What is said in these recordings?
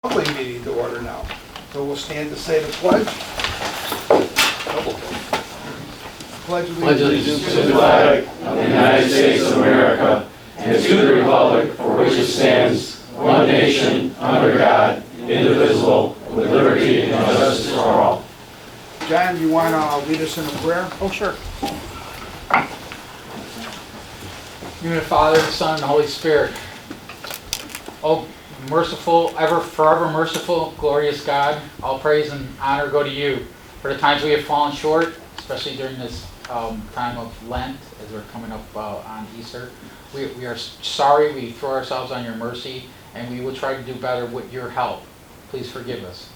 public meeting to order now. So we'll stand to say the pledge. Pledge allegiance to the flag of the United States of America and to the republic for which it stands, one nation, under God, indivisible, with liberty and justice for all. John, you want to lead us in a prayer? Oh, sure. In the name of the Father, the Son, and the Holy Spirit. Oh, merciful, forever merciful, glorious God, all praise and honor go to you for the times we have fallen short, especially during this time of Lent, as we're coming up on Easter. We are sorry, we throw ourselves on your mercy, and we will try to do better with your help. Please forgive us.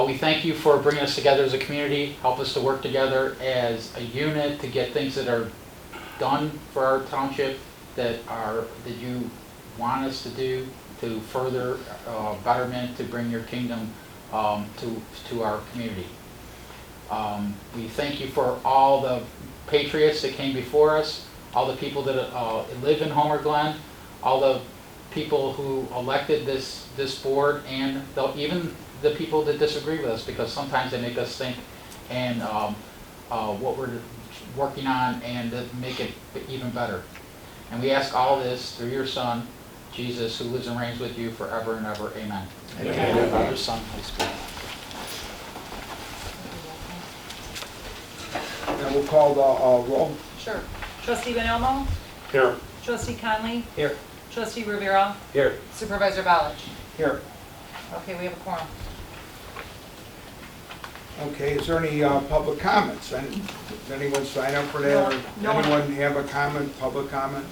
We thank you for bringing us together as a community. Help us to work together as a unit to get things that are done for our township that you want us to do to further betterment, to bring your kingdom to our community. We thank you for all the patriots that came before us, all the people that live in Homer Glen, all the people who elected this board, and even the people that disagree with us, because sometimes they make us think and what we're working on and to make it even better. And we ask all this through your Son, Jesus, who lives and reigns with you forever and ever. Amen. Amen. Father, Son, Holy Spirit. And we'll call the roll. Sure. Trustee Benelmo? Here. Trustee Conley? Here. Trustee Rivera? Here. Supervisor Ballich? Here. Okay, we have a quorum. Okay, is there any public comments? Did anyone sign up for that? Or No one. anyone have a comment, public comment?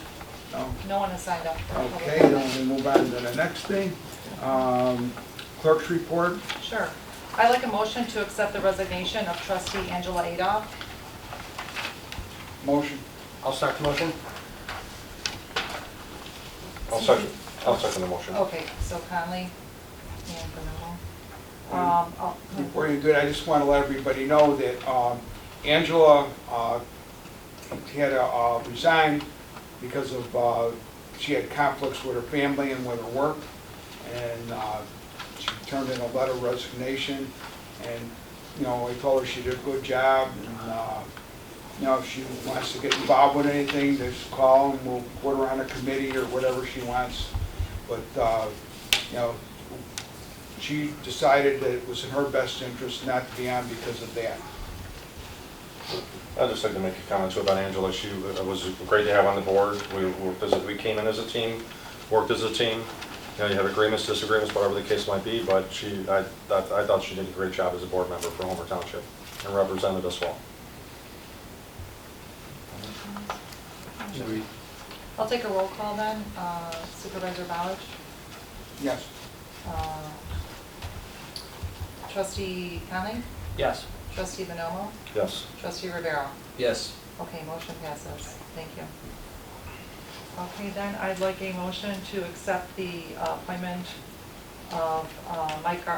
No? No one has signed up for public Okay, comment. then we move on to the next thing. Clerk's report. Sure. I'd like a motion to accept the resignation of Trustee Angela Adolph. Motion. I'll start the motion. I'll second the motion. Okay, so Conley and Benelmo. Before you do it, I just want to let everybody know that Angela had to resign because of she had conflicts with her family and with her work, and she turned in a letter of resignation. And I told her she did a good job, and if she wants to get involved with anything, just call and we'll put her on a committee or whatever she wants. But she decided that it was in her best interest not to be on because of that. I'd just like to make a comment too about Angela. She was great to have on the board. We came in as a team, worked as a team. You have agreements, disagreements, whatever the case might be, but I thought she did a great job as a board member for Homer Township and represented us well. I'll take a roll call then. Supervisor Ballich? Yes. Trustee Conley? Yes. Trustee Benelmo? Yes. Trustee Rivera? Yes. Okay, motion passes. Thank you. Okay, then I'd like a motion to accept the appointment of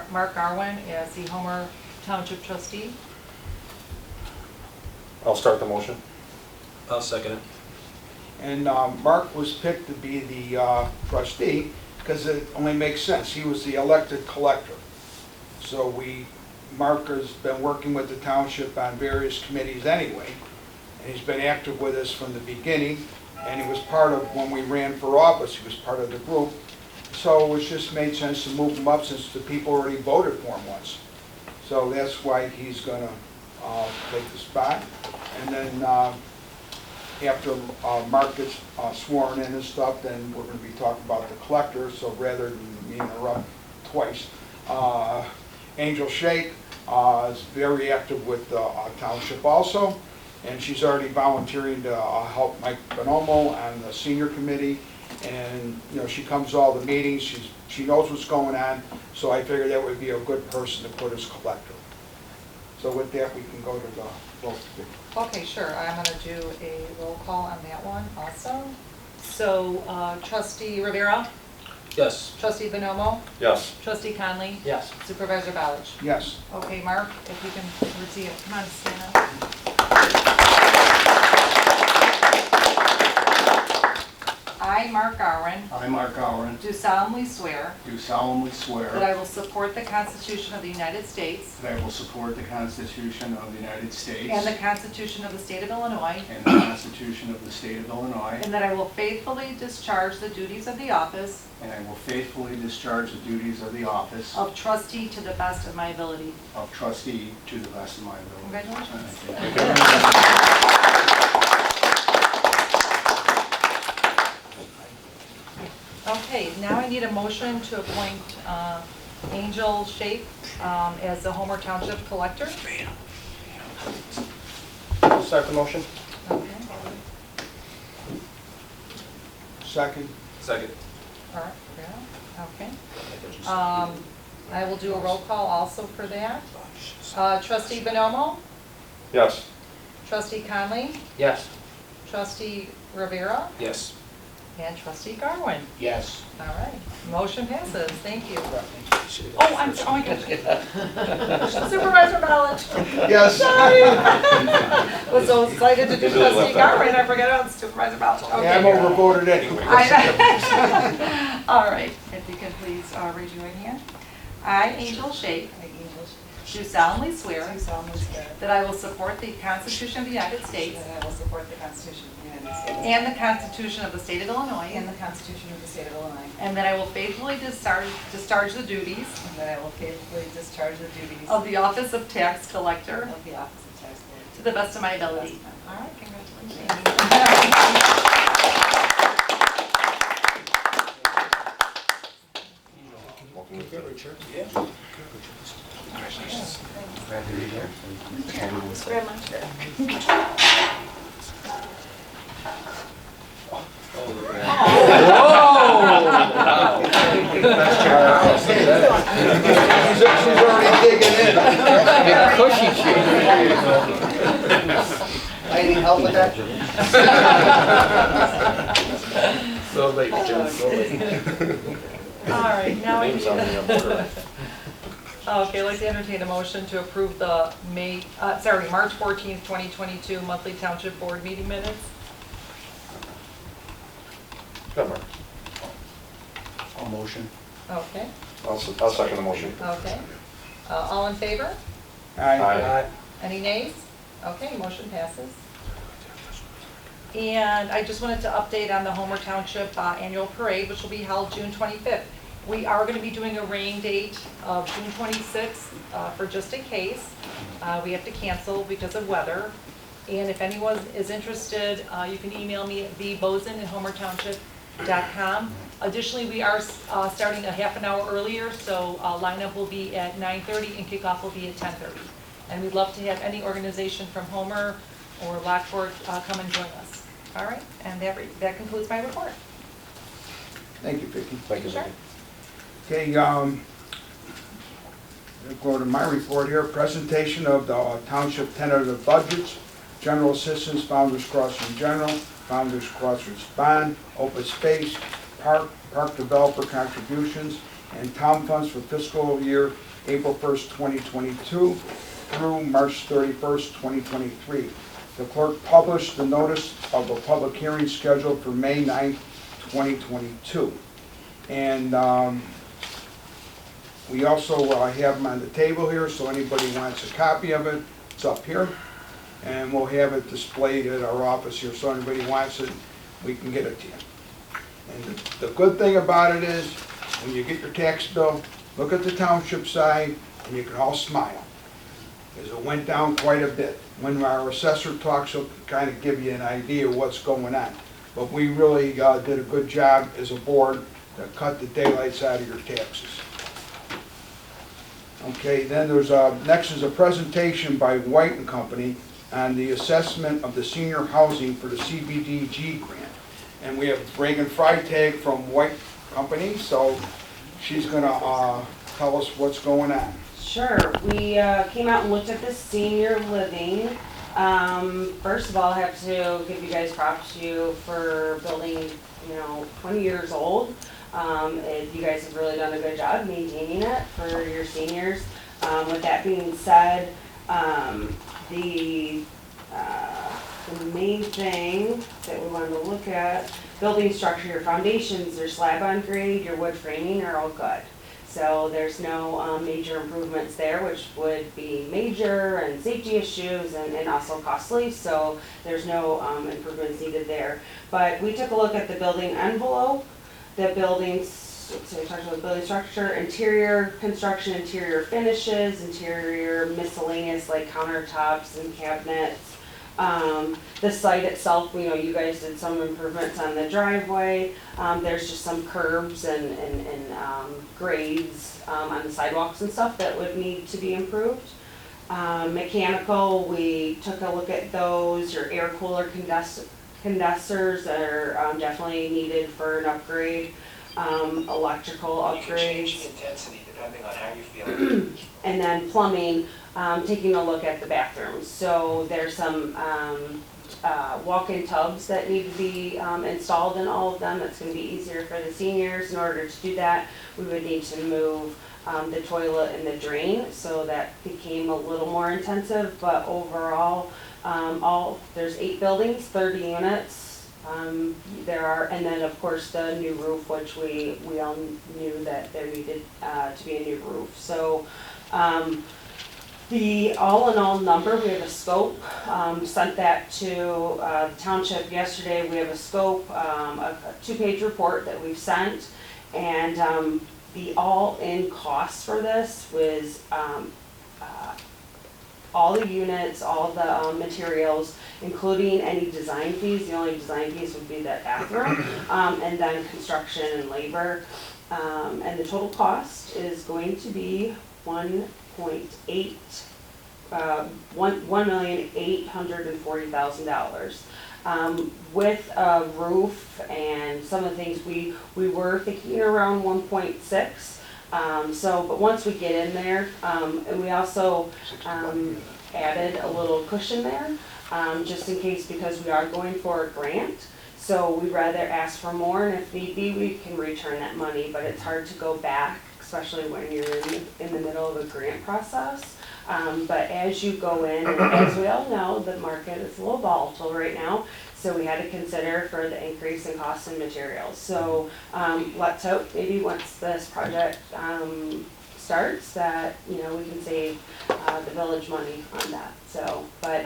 Mark Garwin as the Homer Township trustee. I'll start the motion. I'll second it. And Mark was picked to be the trustee because it only makes sense. He was the elected collector. So Mark has been working with the township on various committees anyway, and he's been active with us from the beginning, and he was part of, when we ran for office, he was part of the group. So it just made sense to move him up since the people already voted for him once. So that's why he's going to take the spot. And then after Mark gets sworn in and stuff, then we're going to be talking about the collector. So rather than me interrupt twice, Angel Shake is very active with the township also, and she's already volunteering to help Mike Bonomo on the senior committee. And she comes to all the meetings. She knows what's going on. So I figured that would be a good person to put as collector. So with that, we can go to the vote. Okay, sure. I'm going to do a roll call on that one also. So Trustee Rivera? Yes. Trustee Benelmo? Yes. Trustee Conley? Yes. Supervisor Ballich? Yes. Okay, Mark, if you can receive it. Come on, stand up. I, Mark Arwen, I, Mark Allen, do solemnly swear do solemnly swear that I will support the Constitution of the United States that I will support the Constitution of the United States and the Constitution of the State of Illinois, and the Constitution of the State of Illinois, and that I will faithfully discharge the duties of the office and I will faithfully discharge the duties of the office of trustee to the best of my ability. of trustee to the best of my ability. Congratulations. Thank you. Okay, now I need a motion to appoint Angel Shape as the Homer Township Collector. Start the motion. Okay, Second. Second. all right, yeah, okay. I will do a roll call also for that. Trustee Bonomo, Yes. Trustee Conley, Yes. Trustee Rivera, Yes. and Trustee Garwin. Yes. All right, motion passes, thank you. Oh, I'm sorry. Supervisor Mallett. Yes. Sorry. Was so excited to do Trustee Garwin, I forgot about Supervisor Mallett. Yeah, I'm Okay. overvoted anyway. All right, if you can please raise your right hand. I, Angel Shape, do solemnly swear that I will support the Constitution of the United States That I will support the Constitution of the United States and the Constitution of the State of Illinois, and the Constitution of the State of Illinois, and that I will faithfully discharge the duties and that I will faithfully discharge the duties of the Office of Tax Collector of the Office of Tax Collector to the best of my ability. To the best of my All right, congratulations. She's already digging in. Big cushy chair. I need help with that? So late, Jim, so late. All right, now I Name's on the need, order. okay, I'd like to entertain a motion to approve the March 14th, 2022 monthly Township Board meeting minutes. Good, Mark. A motion. Okay, I'll second the motion. okay. All in favor? Aye. Any nays? Okay, motion passes. And I just wanted to update on the Homer Township Annual Parade, which will be held June 25th. We are going to be doing a rain date of June 26th for just in case. We have to cancel because of weather. And if anyone is interested, you can email me at vbozen@homertownship.com. Additionally, we are starting a half an hour earlier, so lineup will be at 9:30 and kickoff will be at 10:30. And we'd love to have any organization from Homer or Lockport come and join us. All right, and that concludes my report. Thank you, Vicki. Thank you, Sure. Vicki. Okay, I'll go to my report here. Presentation of the township tentative budgets, general assistance, Founders Crossing General, Founders Crossing Bond, open space, park developer contributions, and town funds for fiscal year April 1st, 2022 through March 31st, 2023. The clerk published the notice of a public hearing scheduled for May 9th, 2022. And we also have them on the table here, so anybody wants a copy of it, it's up here. And we'll have it displayed at our office here, so anybody wants it, we can get it to you. And the good thing about it is, when you get your tax bill, look at the township side, and you can all smile. Because it went down quite a bit. When our assessor talks, he'll kind of give you an idea of what's going on. But we really did a good job as a board to cut the daylights out of your taxes. Okay, then there's next is a presentation by White and Company on the assessment of the senior housing for the CBDG grant. And we have Reagan Freitag from White Company, so she's gonna tell us what's going on. Sure. We came out and looked at the senior living. First of all, I have to give you guys props to you for building, 20 years old. You guys have really done a good job maintaining it for your seniors. With that being said, the main thing that we wanted to look at building structure, your foundations, your slab on grade, your wood framing are all good. So there's no major improvements there, which would be major and safety issues and also costly, so there's no improvements needed there. But we took a look at the building envelope, the buildings, so we talked about building structure, interior construction, interior finishes, interior miscellaneous like countertops and cabinets. The site itself, you guys did some improvements on the driveway. There's just some curbs and grades on the sidewalks and stuff that would need to be improved. Mechanical, we took a look at those. Your air cooler condensers are definitely needed for an upgrade. Electrical upgrades. Change the intensity depending on how you feel. And then plumbing, taking a look at the bathrooms. So there's some walk-in tubs that need to be installed in all of them. It's going to be easier for the seniors. In order to do that, we would need to move the toilet and the drain, so that became a little more intensive. But overall, there's 8 buildings, 30 units. And then of course the new roof, which we all knew that there needed to be a new roof. So the all-in-all number, we have a scope, sent that to the township yesterday. We have a scope, a 2-page report that we've sent, and the all-in cost for this was all the units, all the materials, including any design fees. The only design fees would be that bathroom, and then construction and labor. And the total cost is going to be $1,840,000. With a roof and some of the things, we were thinking around 1.6. But once we get in there, and we also added a little cushion there, just in case, because we are going for a grant. So we'd rather ask for more, and if need be, we can return that money, but it's hard to go back, especially when you're in the middle of a grant process. But as you go in, and as we all know, the market is a little volatile right now, so we had to consider for the increase in costs and materials. So let's hope maybe once this project starts that, we can save the village money on that. So, but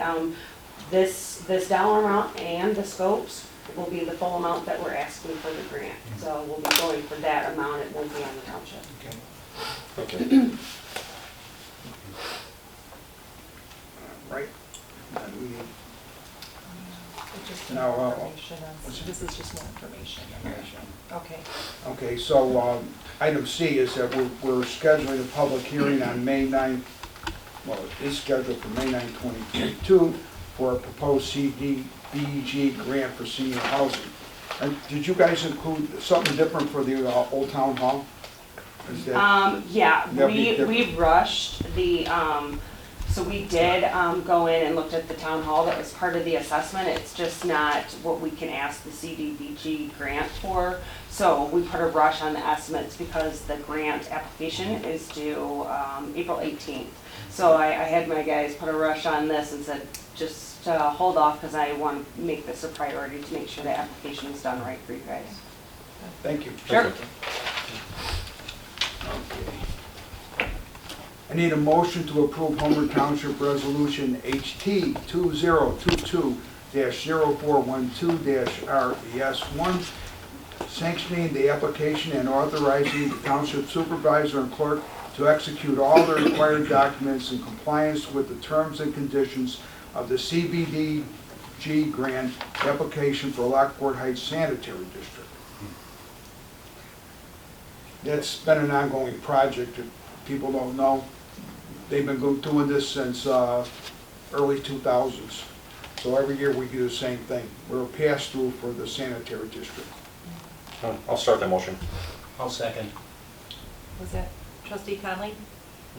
this dollar amount and the scopes will be the full amount that we're asking for the grant. So we'll be going for that amount, it won't be on the township. Okay. Right? And we need Just Now, more information on- This is just more information. Okay. Okay, so item C is that we're scheduling a public hearing on May 9th, well, it is scheduled for May 9th, 2022, for a proposed CDBG grant for senior housing. And did you guys include something different for the Old Town Hall? Is that, Yeah, that'd be different? we rushed the, so we did go in and looked at the town hall. That was part of the assessment. It's just not what we can ask the CDBG grant for. So we put a rush on the estimates because the grant application is due April 18th. So I had my guys put a rush on this and said, just hold off, because I want to make this a priority to make sure the application is done right for you guys. Thank you. Sure. Okay. I need a motion to approve Homer Township Resolution HT 2022-0412-RES1, sanctioning the application and authorizing the township supervisor and clerk to execute all the required documents in compliance with the terms and conditions of the CBDG grant application for Lockport Heights Sanitary District. That's been an ongoing project. If people don't know, they've been doing this since early 2000s. So every year we do the same thing. We're a pass-through for the sanitary district. I'll start the motion. I'll second. Was that Trustee Conley?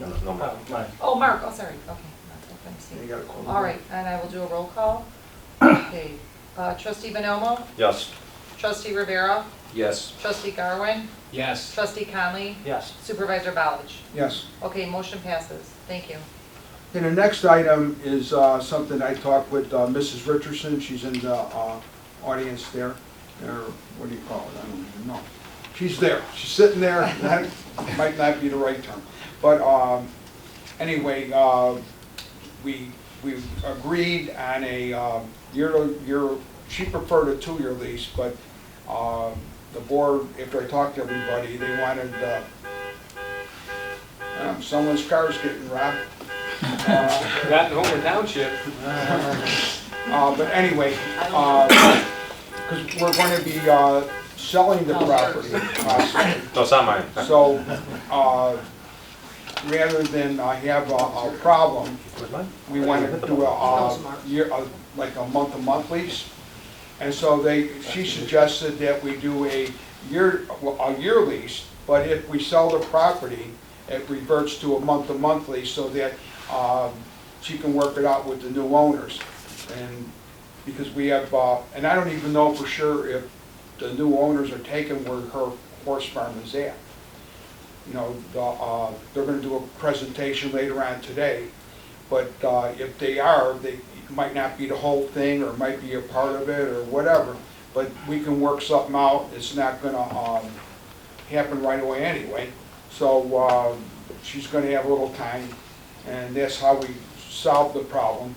No, Mark. Oh, Mark, oh, sorry, okay. Let me see. You gotta call. All right, and I will do a roll call. Okay, Trustee Bonomo, Yes. Trustee Rivera, Yes. Trustee Garwin, Yes. Trustee Conley, Yes. Supervisor Ballage. Yes. Okay, motion passes. Thank you. And the next item is something I talked with Mrs. Richardson. She's in the audience there. or what do you call it, I don't even know. She's there, she's sitting there, that might not be the right term. But anyway, we agreed on a year, she preferred a 2-year lease, but the board, after I talked to everybody, they wanted, someone's car's getting robbed. Not in Homer Township. But anyway, because we're going to be selling the property possibly. No, it's not mine. So, rather than have a problem, Where's mine? we want to do like a month-to-month lease. And so she suggested that we do a year lease, but if we sell the property, it reverts to a month-to-month lease so that she can work it out with the new owners. And because we have, and I don't even know for sure if the new owners are taking where her horse farm is at. You know, they're going to do a presentation later on today, but if they are, it might not be the whole thing, or might be a part of it, or whatever. But we can work something out. It's not going to happen right away anyway. So she's going to have a little time, and that's how we solve the problem.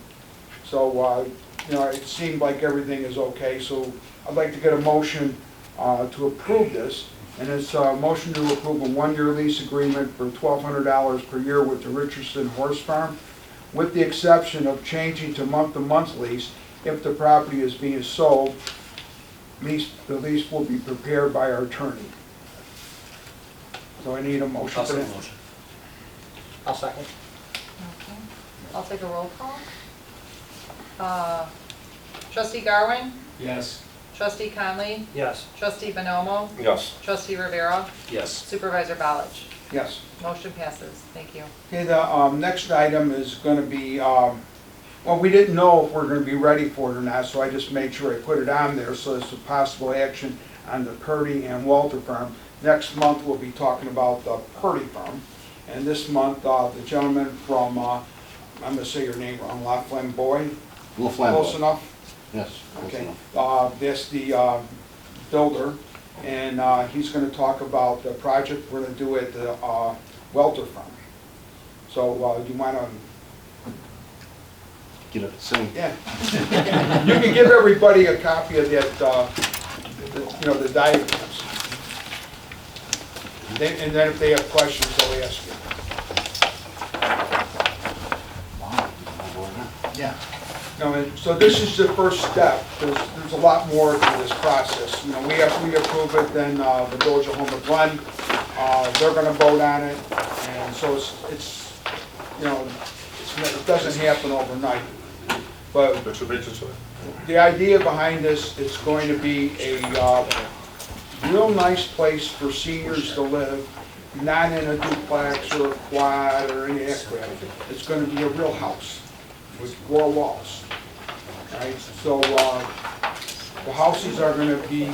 So you know, it seemed like everything is okay. So I'd like to get a motion to approve this. And it's a motion to approve a 1-year lease agreement for $1,200 per year with the Richardson Horse Farm, with the exception of changing to month-to-month lease if the property is being sold. The lease will be prepared by our attorney. So I need a motion for that. I'll second. Okay. I'll take a roll call. Trustee Garwin, Yes. Trustee Conley, Yes. Trustee Bonomo, Yes. Trustee Rivera, Yes. Supervisor Ballich. Yes. Motion passes. Thank you. Okay, the next item is going to be, well, we didn't know if we're going to be ready for it or not, so I just made sure I put it on there, so it's a possible action on the Purdy and Walter farm. Next month, we'll be talking about the Purdy farm. And this month, the gentleman from, I'm going to say your name wrong, La Flamboy? Close enough? Yes. Okay. That's the builder, and he's going to talk about the project we're going to do at the Walter farm. So you want to... Get up and sing. Yeah. You can give everybody a copy of that, you know, the diagrams. And then if they have questions, they'll ask you. Yeah. No, so this is the first step. There's a lot more to this process. You know, we approve it, then the Village of Homer Glen, they're going to vote on it, and so it's you know, it doesn't happen overnight. But the idea behind this, it's going to be a real nice place for seniors to live, not in a duplex or a quad or any of that crap. It's going to be a real house with 4 walls. Right? So the houses are going to be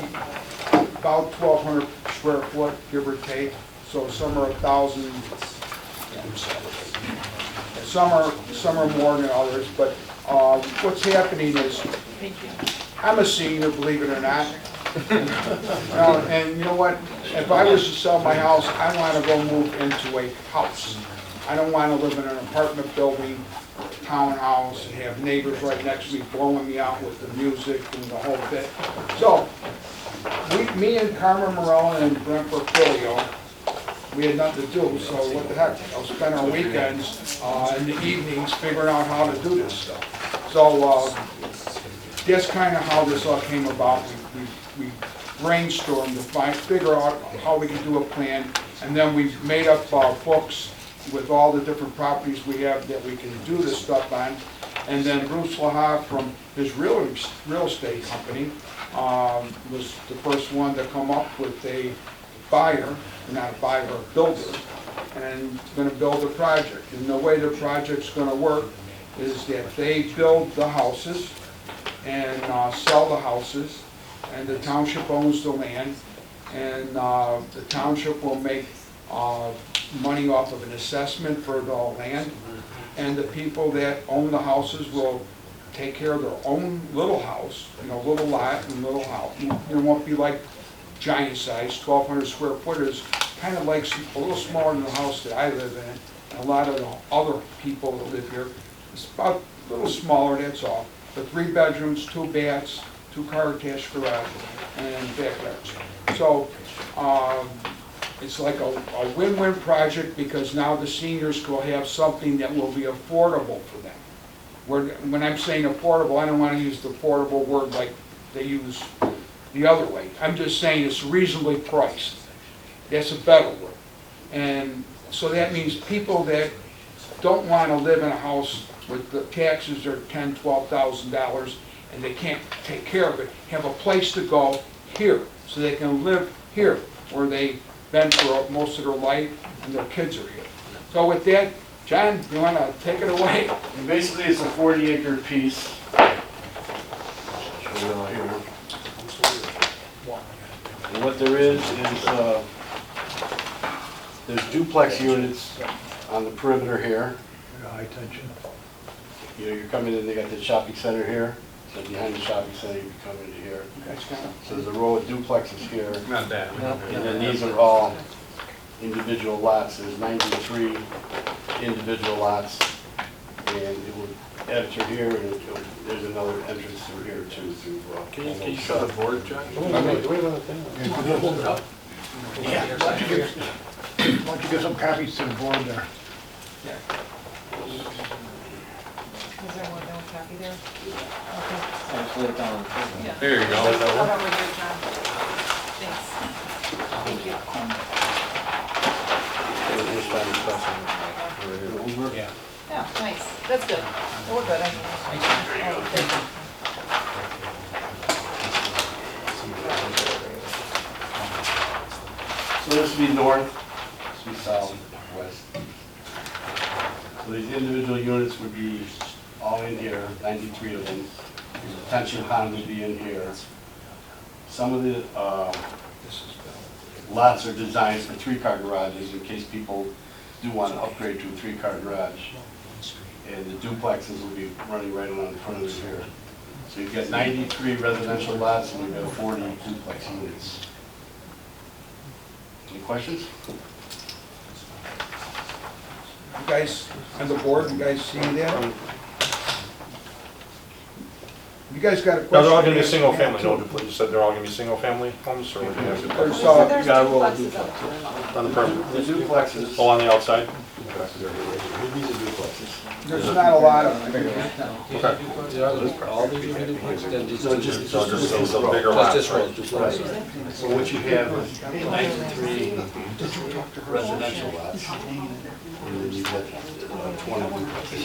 about 1,200 square foot, give or take. So some are 1,000. Some are more than others. But what's happening is, I'm a senior, believe it or not. And you know what? If I was to sell my house, I want to go move into a house. I don't want to live in an apartment building, townhouse, and have neighbors right next to me blowing me out with the music and the whole bit. So, me and Carmen Morella and Brent Filio, we had nothing to do, so what the heck? I'll spend our weekends in the evenings figuring out how to do this stuff. So, that's kind of how this all came about. We brainstormed to figure out how we can do a plan, and then we made up books with all the different properties we have that we can do this stuff on. And then Bruce Laha from his real estate company was the first one to come up with a buyer, not a buyer, a builder, and going to build a project. And the way the project's going to work is that they build the houses and sell the houses, and the township owns the land, and the township will make money off of an assessment for the land, and the people that own the houses will take care of their own little house, little lot and little house. It won't be like giant size, 1,200 square foot is kind of like a little smaller than the house that I live in. And a lot of the other people that live here, it's about a little smaller, that's all. But 3 bedrooms, 2 baths, 2-car attached garage, and backyards. So it's like a win-win project because now the seniors will have something that will be affordable for them. When I'm saying affordable, I don't want to use the affordable word like they use the other way. I'm just saying it's reasonably priced. That's a better word. And so that means people that don't want to live in a house with the taxes are $10,000, $12,000 and they can't take care of it, have a place to go here so they can live here where they've been for most of their life and their kids are here. So with that, John, you want to take it away? And basically, it's a 40-acre piece. Show you all here. And what there is there's duplex units on the perimeter here. High tension. You're coming in, they got the shopping center here. So behind the shopping center, you come into here. So there's a row of duplexes here. Not bad. And then these are all individual lots. There's 93 individual lots. And it will enter here, and there's another entrance through here too. Can you show the board, John? Yeah, why don't you give some copies to the board there? Is there more than one copy there? Okay. Yeah. There you go. Hold over here, John. Thanks. Thank you. Yeah, nice. That's good. Well, we're good. Thank you. So this would be north, this would be south, west. So these individual units would be all in here, 93 of them. The detention pond would be in here. Some of the lots are designed for 3-car garages in case people do want to upgrade to a 3-car garage. And the duplexes will be running right along the front of it here. So you've got 93 residential lots and you've got 40 duplex units. Any questions? You guys on the board, you guys seeing that? You guys got a question? No, they're all gonna be single family, no, you said they're all gonna be single family homes, or? There's, You got a roll of duplexes. On the perimeter? The duplexes. Oh, on the outside? These are duplexes. there's not a lot of them. So just So just those bigger lots, right? So what you have is 93 residential lots. And then you've got 20 duplexes.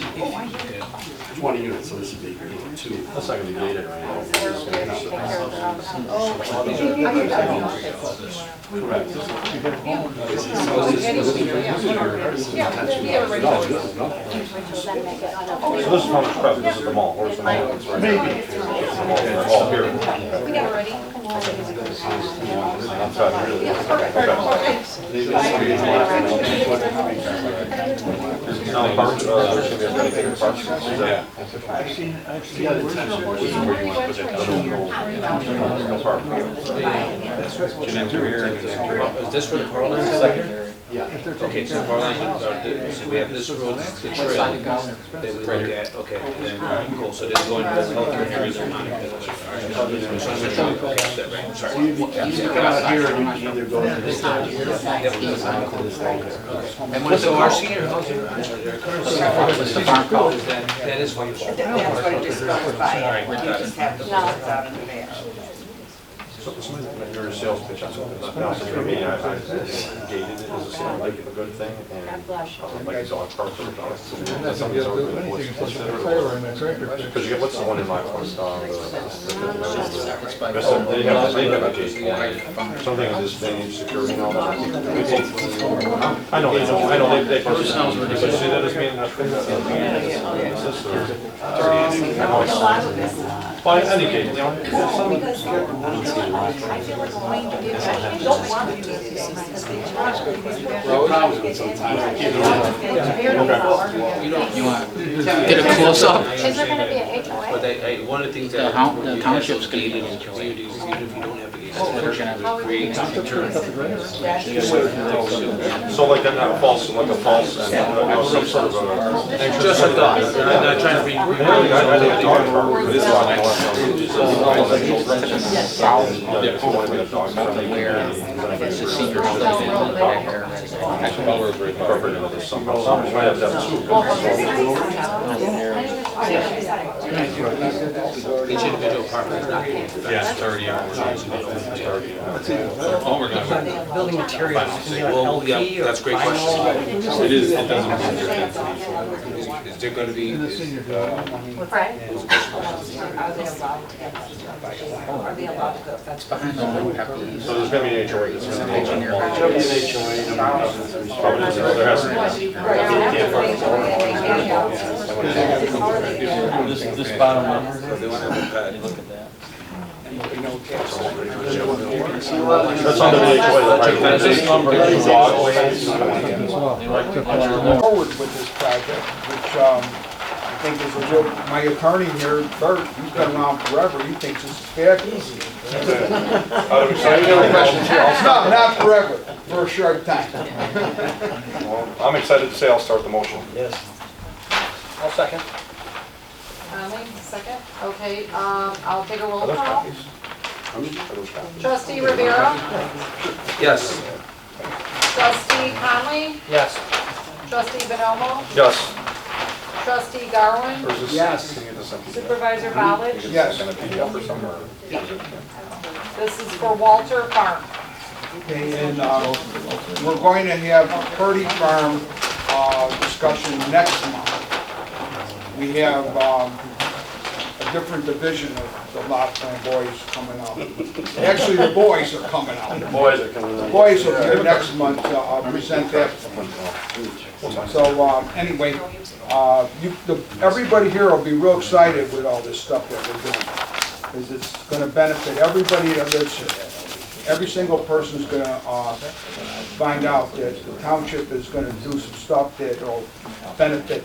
20 units, so this would be 2. That's not gonna be gated, right? Correct. So this is Farmers Crest, this is the mall, where's the mall? It's right Maybe. It's all here. We got it ready. Outside, really. Now, there's gonna be a dedicated parking. Is that- I've seen Yeah, the detention. This is where you want to put it. No parking. Can enter here and can enter. Is this where the power lines are? Yeah. Okay, so power lines are, so we have this road, the trail, that we look at, okay, and then, cool, so this going to the healthcare areas are not. So you come out here and you can either go to this side here, to this side here. And when, so our senior housing, our current code, that is wonderful. That's what it just goes by. You just have the ones out in the back. Your sales pitch on something. Now, so for me, I gated it as a sort like a good thing, and like dog park for dogs. That's something so good. Because you get, what's the one in my place, they have a gate, something in this thing, security and all that. I know, they purchase houses, but you see that as being. Well, in any case, you know, Because I feel like going to get, I don't want to do it because they want to do it. Problems with sometimes. Keep it on. You want, get a close-up? Is there gonna be an HOA? But one of the things The that. town- the you have township's those gonna be gated an HOA. communities, even if you don't have the gated. They're gonna create so like a false, some sort of a. Just a thought, I'm not trying to be. I think a dog park, this one, I want It's a senior citizen back there. Each individual apartment is not gated. Yes, 30 hours. Oh, we're gonna. Building materials, can you Well, LP yeah, or that's a great vinyl? question. It is, it doesn't mean there's density. Is there gonna be, Right. Are they allowed to go, that's behind So there's gonna be an HOA, it's gonna be. There'll be an HOA. There has to be. This bottom number, they wanna have a pad. look at that. That's under the HOA, right? This number is Forward with this project, which I think is a real, my attorney here, Bert, he's been around forever, he thinks this is fabulous. No, not forever, for a short time. Well, I'm excited to say I'll start the motion. Yes. I'll second. Conley, second? Okay, I'll take a roll Are those call. copies? Are those copies? Trustee Rivera, Yes. trustee Conley, Yes. trustee Bonomo, Yes. trustee Garwin, Or is this? Yes. Can you get this in PDF? supervisor Ballage. Yes. In a PDF or somewhere? This is for Walter Farm. Okay, and we're going to have Purdy Farm discussion next month. We have a different division of the lot plan boys coming out. Actually, the boys are coming out. Boys are coming The boys will be here next month, I'll present that. So anyway, everybody here will be real excited with all this stuff that we're doing. Because it's going to benefit everybody that lives here. Every single person's going to find out that the township is going to do some stuff that will benefit.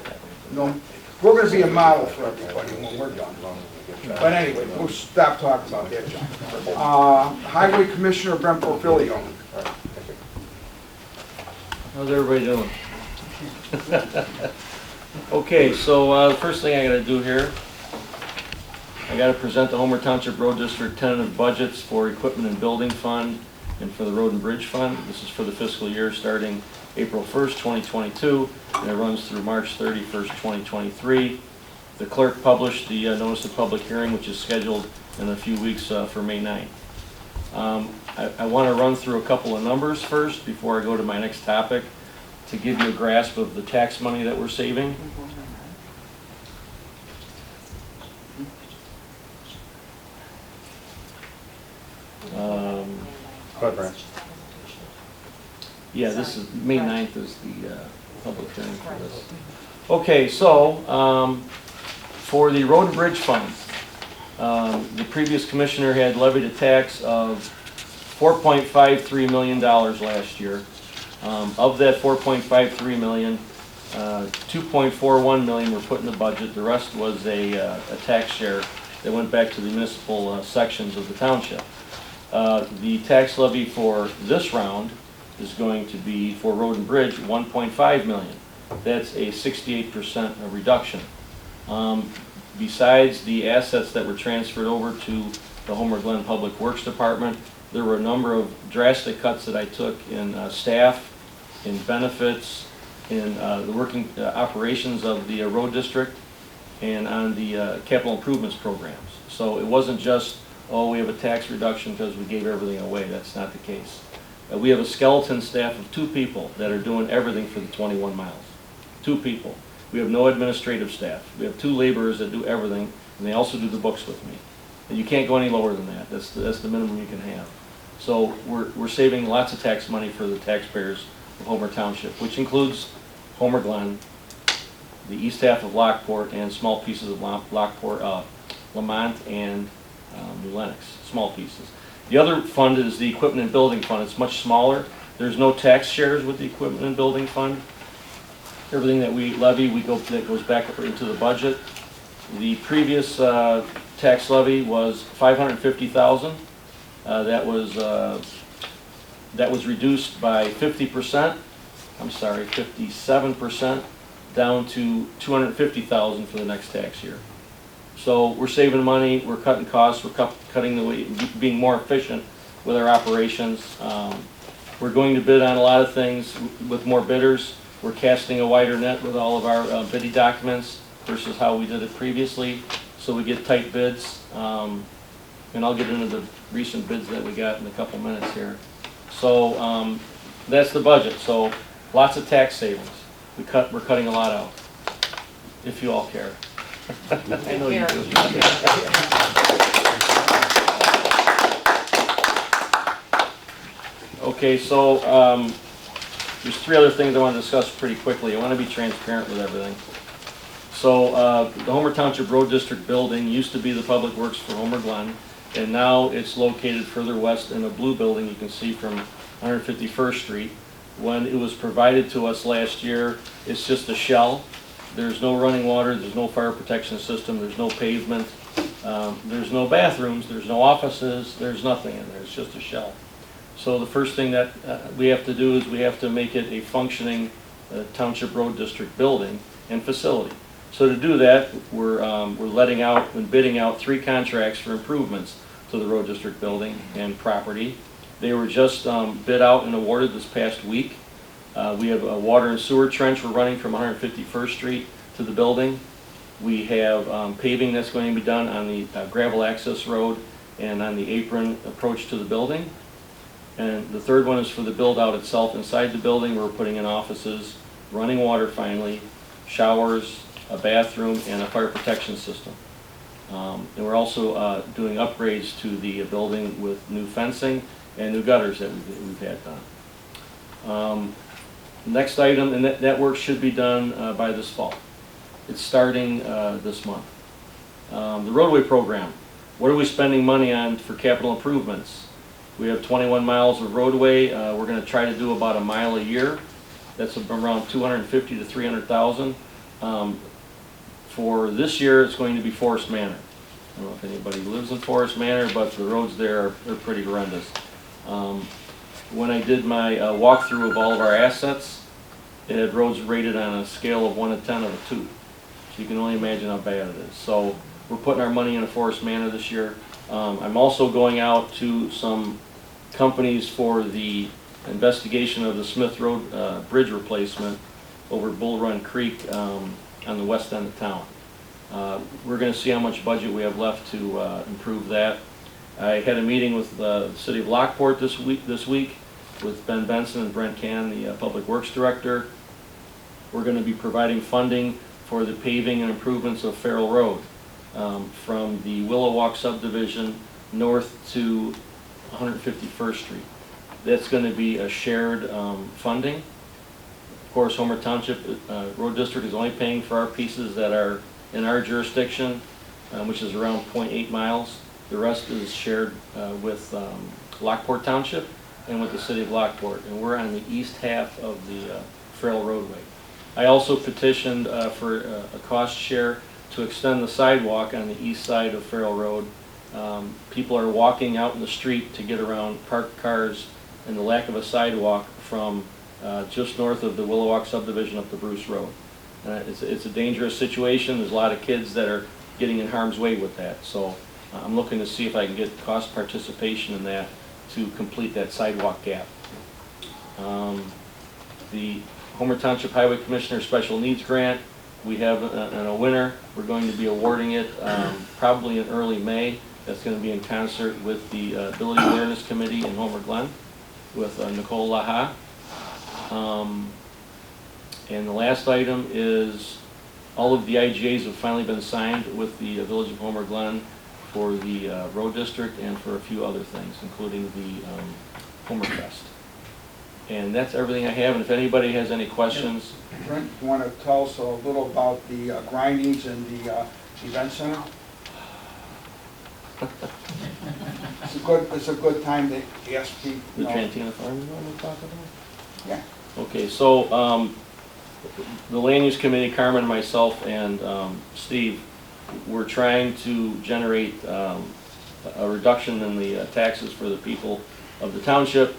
We're going to be a model for everybody when we're done. But anyway, we'll stop talking about that, John. Highway Commissioner Brent Porfilio. How's everybody doing? Okay, so the first thing I gotta do here, I gotta present the Homer Township Road District tentative budgets for equipment and building fund and for the road and bridge fund. This is for the fiscal year starting April 1st, 2022, and it runs through March 31st, 2023. The clerk published the notice of public hearing, which is scheduled in a few weeks for May 9th. I want to run through a couple of numbers first before I go to my next topic to give you a grasp of the tax money that we're saving. Go ahead, Brent. Yeah, this is, May 9th is the public hearing for this. Okay, so for the road and bridge fund, the previous commissioner had levied a tax of $4.53 million last year. Of that $4.53 million, $2.41 million were put in the budget. The rest was a tax share that went back to the municipal sections of the township. The tax levy for this round is going to be, for road and bridge, $1.5 million. That's a 68% reduction. Besides the assets that were transferred over to the Homer Glen Public Works Department, there were a number of drastic cuts that I took in staff, in benefits, in the working operations of the road district, and on the capital improvements programs. So it wasn't just, oh, we have a tax reduction because we gave everything away. That's not the case. We have a skeleton staff of 2 people that are doing everything for the 21 miles. 2 people. We have no administrative staff. We have 2 laborers that do everything, and they also do the books with me. And you can't go any lower than that. That's the minimum you can have. So we're saving lots of tax money for the taxpayers of Homer Township, which includes Homer Glen, the east half of Lockport, and small pieces of Lockport, Lamont, and New Lenox, small pieces. The other fund is the equipment and building fund. It's much smaller. There's no tax shares with the equipment and building fund. Everything that we levy, that goes back up into the budget. The previous tax levy was $550,000. That was reduced by 50%. I'm sorry, 57%, down to $250,000 for the next tax year. So we're saving money, we're cutting costs, we're cutting the way, being more efficient with our operations. We're going to bid on a lot of things with more bidders. We're casting a wider net with all of our bidding documents versus how we did it previously, so we get tight bids. And I'll get into the recent bids that we got in a couple minutes here. So that's the budget. So lots of tax savings. We're cutting a lot out, if you all care. I know you do. Okay, so there's three other things I want to discuss pretty quickly. I want to be transparent with everything. So the Homer Township Road District building used to be the Public Works for Homer Glen, and now it's located further west in a blue building you can see from 151st Street. When it was provided to us last year, it's just a shell. There's no running water, there's no fire protection system, there's no pavement, there's no bathrooms, there's no offices, there's nothing in there, it's just a shell. So the first thing that we have to do is we have to make it a functioning Township Road District building and facility. So to do that, we're letting out and bidding out 3 contracts for improvements to the Road District building and property. They were just bid out and awarded this past week. We have a water and sewer trench we're running from 151st Street to the building. We have paving that's going to be done on the gravel access road and on the apron approach to the building. And the third one is for the build out itself inside the building. We're putting in offices, running water finally, showers, a bathroom, and a fire protection system. And we're also doing upgrades to the building with new fencing and new gutters that we've had done. Next item, and that work should be done by this fall. It's starting this month. The Roadway Program. What are we spending money on for capital improvements? We have 21 miles of roadway. We're going to try to do about a mile a year. That's around $250,000 to $300,000. For this year, it's going to be Forest Manor. I don't know if anybody lives in Forest Manor, but the roads there are pretty horrendous. When I did my walkthrough of all of our assets, it had roads rated on a scale of 1 to 10 of a 2. So you can only imagine how bad it is. So we're putting our money in a Forest Manor this year. I'm also going out to some companies for the investigation of the Smith Road bridge replacement over Bull Run Creek on the west end of town. We're going to see how much budget we have left to improve that. I had a meeting with the City of Lockport this week with Ben Benson and Brent Cann, the Public Works Director. We're going to be providing funding for the paving and improvements of Farrell Road from the Willow Walk subdivision north to 151st Street. That's going to be a shared funding. Of course, Homer Township Road District is only paying for our pieces that are in our jurisdiction, which is around 0.8 miles. The rest is shared with Lockport Township and with the City of Lockport, and we're on the east half of the Farrell roadway. I also petitioned for a cost share to extend the sidewalk on the east side of Farrell Road. People are walking out in the street to get around parked cars and the lack of a sidewalk from just north of the Willow Walk subdivision up to Bruce Road. It's a dangerous situation. There's a lot of kids that are getting in harm's way with that. So I'm looking to see if I can get cost participation in that to complete that sidewalk gap. The Homer Township Highway Commissioner Special Needs Grant, we have a winner. We're going to be awarding it probably in early May. That's going to be in concert with the Ability Awareness Committee in Homer Glen with Nicole Laha. And the last item is all of the IGAs have finally been signed with the Village of Homer Glen for the road district and for a few other things, including the Homer Fest. And that's everything I have, and if anybody has any questions. Brent, you want to tell us a little about the grindings and the event center? It's a good time to ask people. The Trantina Farm is what we're talking about? Yeah. Okay, so, the land use committee, Carmen, myself, and, Steve, we're trying to generate, a reduction in the taxes for the people of the township.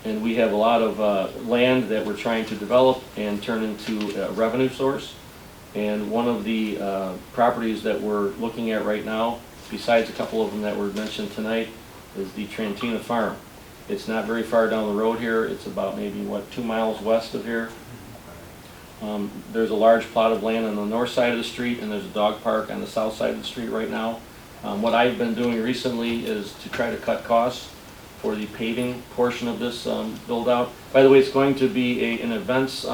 And we have a lot of, land that we're trying to develop and turn into a revenue source. And one of the, properties that we're looking at right now, besides a couple of them that were mentioned tonight, is the Trantina Farm. It's not very far down the road here. It's about maybe, 2 miles west of here. There's a large plot of land on the north side of the street, and there's a dog park on the south side of the street right now. What I've been doing recently is to try to cut costs for the paving portion of this build-out. By the way, it's going to be an events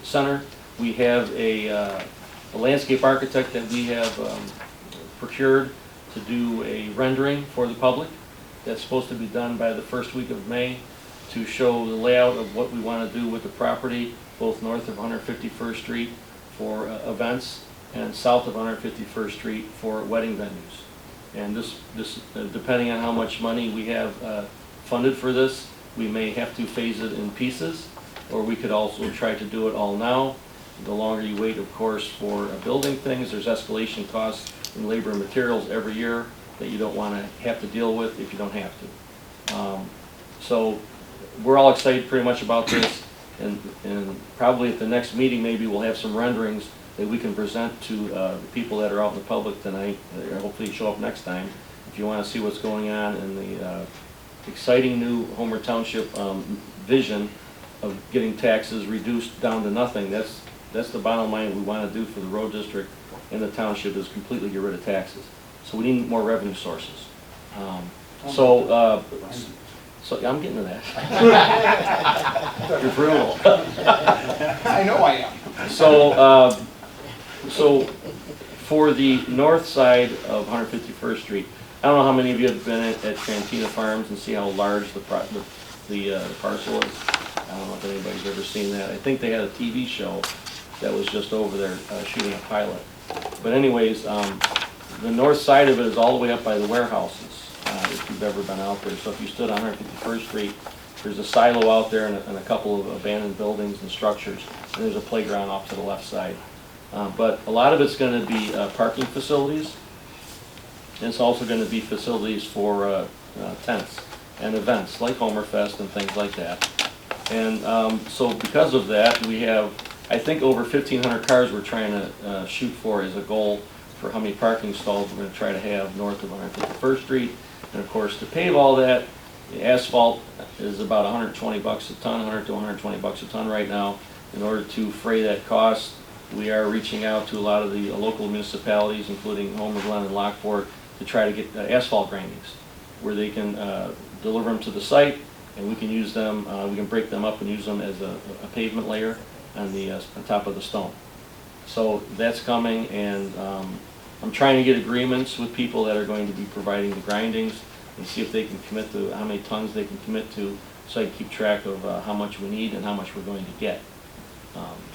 center. We have a landscape architect that we have procured to do a rendering for the public. That's supposed to be done by the first week of May to show the layout of what we want to do with the property, both north of 151st Street for events and south of 151st Street for wedding venues. And this depending on how much money we have funded for this, we may have to phase it in pieces, or we could also try to do it all now. The longer you wait, of course, for building things, there's escalation costs in labor and materials every year that you don't want to have to deal with if you don't have to. So we're all excited pretty much about this, and probably at the next meeting maybe we'll have some renderings that we can present to the people that are out in the public tonight. Hopefully show up next time if you want to see what's going on in the exciting new Homer Township vision of getting taxes reduced down to nothing. That's the bottom line we want to do for the road district and the township, is completely get rid of taxes. So we need more revenue sources. So yeah, I'm getting to that. You're brutal. I know I am. So for the north side of 151st Street, I don't know how many of you have been at Trantina Farms and see how large the parcel is. I don't know if anybody's ever seen that. I think they had a TV show that was just over there shooting a pilot. But anyways, the north side of it is all the way up by the warehouses, if you've ever been out there. So if you stood on 151st Street, there's a silo out there and a couple of abandoned buildings and structures, and there's a playground off to the left side. But a lot of it's going to be parking facilities, and it's also going to be facilities for tents and events like Homerfest and things like that. And so because of that, we have, I think, over 1,500 cars we're trying to shoot for as a goal for how many parking stalls we're going to try to have north of 151st Street. And of course, to pave all that, the asphalt is about 120 bucks a ton, 100 to 120 bucks a ton right now. In order to fray that cost, we are reaching out to a lot of the local municipalities, including Homer, Glen, and Lockport, to try to get asphalt grindings, where they can deliver them to the site, and we can use them, we can break them up and use them as a pavement layer on top of the stone. So that's coming, and I'm trying to get agreements with people that are going to be providing the grindings and see if they can commit to how many tons they can commit to, so I can keep track of how much we need and how much we're going to get.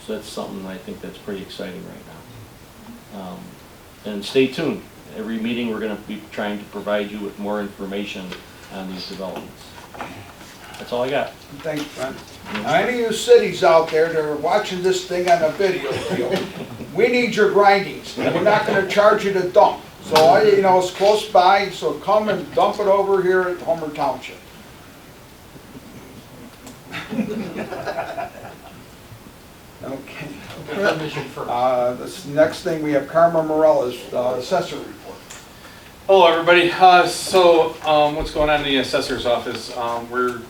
So that's something I think that's pretty exciting right now. And stay tuned. Every meeting we're going to be trying to provide you with more information on these developments. That's all I got. Thanks, Brent. Now, any of you cities out there that are watching this thing on a video reel, we need your grindings. We're not going to charge you to dump. So, it's close by, so come and dump it over here at Homer Township. Okay. This next thing, we have Carmen Morella's assessor report. Hello, everybody. What's going on in the assessor's office? We're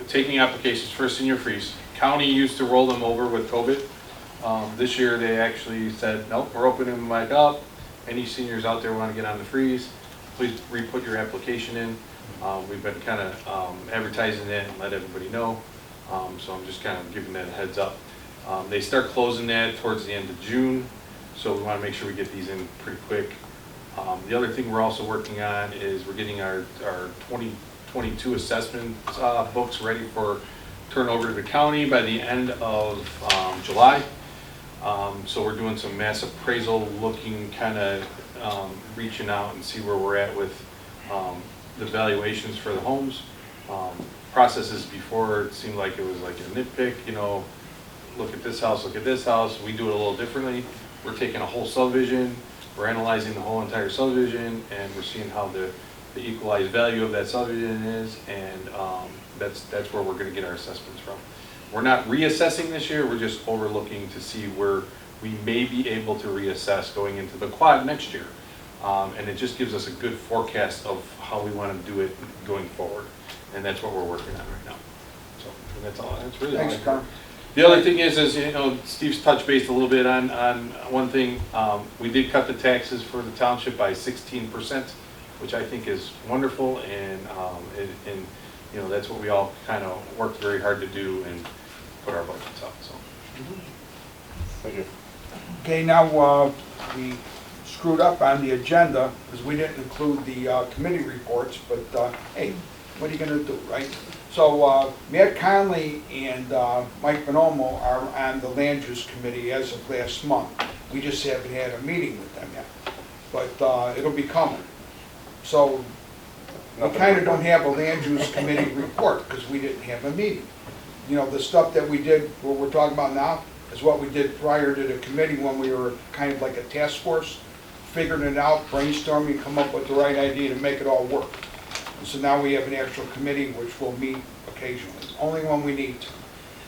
taking applications for senior freeze. County used to roll them over with COVID. This year they actually said, nope, we're opening them back up. Any seniors out there want to get on the freeze, please re-put your application in. We've been kind of advertising it and let everybody know. So I'm just kind of giving that a heads up. They start closing that towards the end of June, so we want to make sure we get these in pretty quick. The other thing we're also working on is we're getting our 2022 assessment books ready for turnover to the county by the end of July. So we're doing some mass appraisal, looking kind of reaching out and see where we're at with the valuations for the homes. Processes before, it seemed like it was like a nitpick, you know, look at this house, look at this house. We do it a little differently. We're taking a whole subdivision, we're analyzing the whole entire subdivision, and we're seeing how the equalized value of that subdivision is, and that's where we're gonna get our assessments from. We're not reassessing this year, we're just overlooking to see where we may be able to reassess going into the quad next year. And it just gives us a good forecast of how we wanna do it going forward. And that's what we're working on right now. So, and that's all, that's really all. Thanks, Carl. The other thing is, you know, Steve's touched base a little bit on one thing. We did cut the taxes for the township by 16%, which I think is wonderful, and you know, that's what we all kind of worked very hard to do and put our budgets up, so. Thank you. Okay, now, we screwed up on the agenda because we didn't include the committee reports, but hey, what are you gonna do, right? So Matt Conley and Mike Bonomo are on the land use committee as of last month. We just haven't had a meeting with them yet, but it'll be coming. So we kind of don't have a land use committee report because we didn't have a meeting. You know, the stuff that we did, what we're talking about now, is what we did prior to the committee when we were kind of like a task force, figuring it out, brainstorming, come up with the right idea to make it all work. And so now we have an actual committee which will meet occasionally, only when we need to.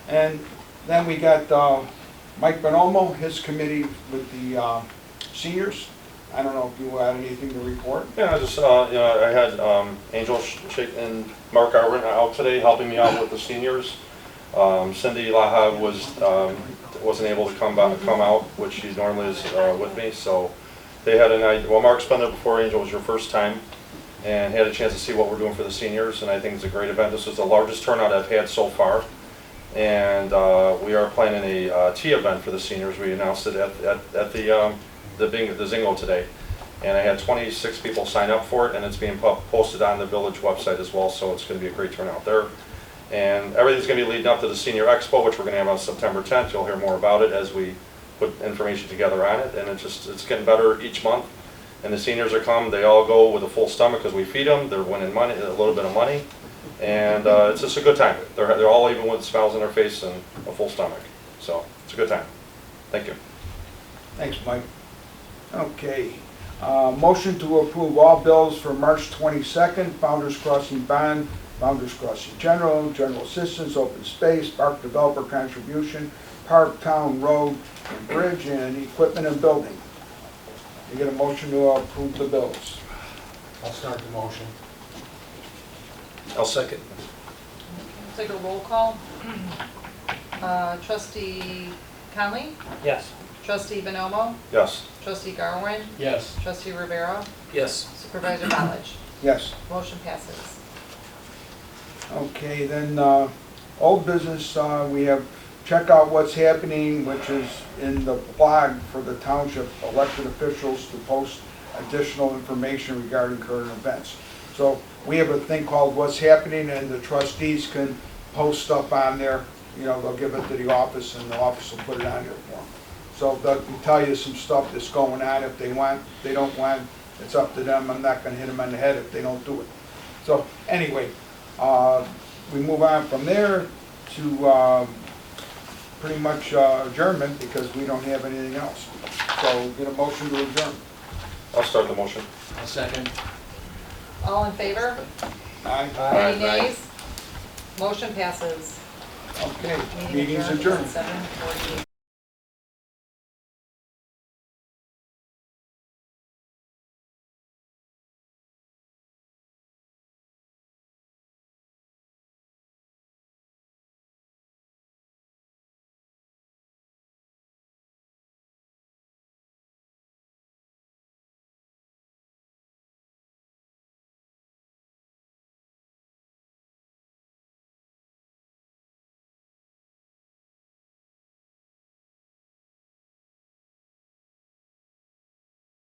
And then we got Mike Bonomo, his committee with the seniors. I don't know if you had anything to report. Yeah, I just, you know, I had Angel and Mark Arwin out today helping me out with the seniors. Cindy Laha wasn't able to come out, which she normally is with me, so they had an idea. Well, Mark's been there before. Angel, was your first time, and had a chance to see what we're doing for the seniors, and I think it's a great event. This was the largest turnout I've had so far, and we are planning a tea event for the seniors. We announced it at the Zingo today, and I had 26 people sign up for it, and it's being posted on the village website as well, so it's going to be a great turnout there. And everything's going to be leading up to the Senior Expo, which we're going to have on September 10th. You'll hear more about it as we put information together on it, and it's getting better each month. And the seniors are coming, they all go with a full stomach because we feed them, they're winning money, a little bit of money, and it's just a good time. They're all even with smiles on their face and a full stomach, so it's a good time. Thank you. Thanks, Mike. Okay, motion to approve all bills for March 22nd, Founders Crossing Bond, Founders Crossing General, General Assistance, Open Space, Park Developer Contribution, Park, Town, Road, and Bridge, and Equipment and Building. You get a motion to approve the bills. I'll start the motion. I'll second. Take a roll call. Trustee Conley? Yes. Trustee Bonomo? Yes. Trustee Garwin? Yes. Trustee Rivera? Yes. Supervisor College? Yes. Motion passes. Okay, then old business, we have check out what's happening, which is in the blog for the township elected officials to post additional information regarding current events. So we have a thing called What's Happening, and the trustees can post stuff on there. You know, they'll give it to the office, and the office will put it on there for them. So they'll tell you some stuff that's going on if they want. If they don't want, it's up to them. I'm not going to hit them on the head if they don't do it. So anyway, we move on from there to pretty much adjournment because we don't have anything else. So get a motion to adjourn. I'll start the motion. I'll second. All in favor? Aye. Any nays? Motion passes. Okay, meeting's adjourned. 7:48.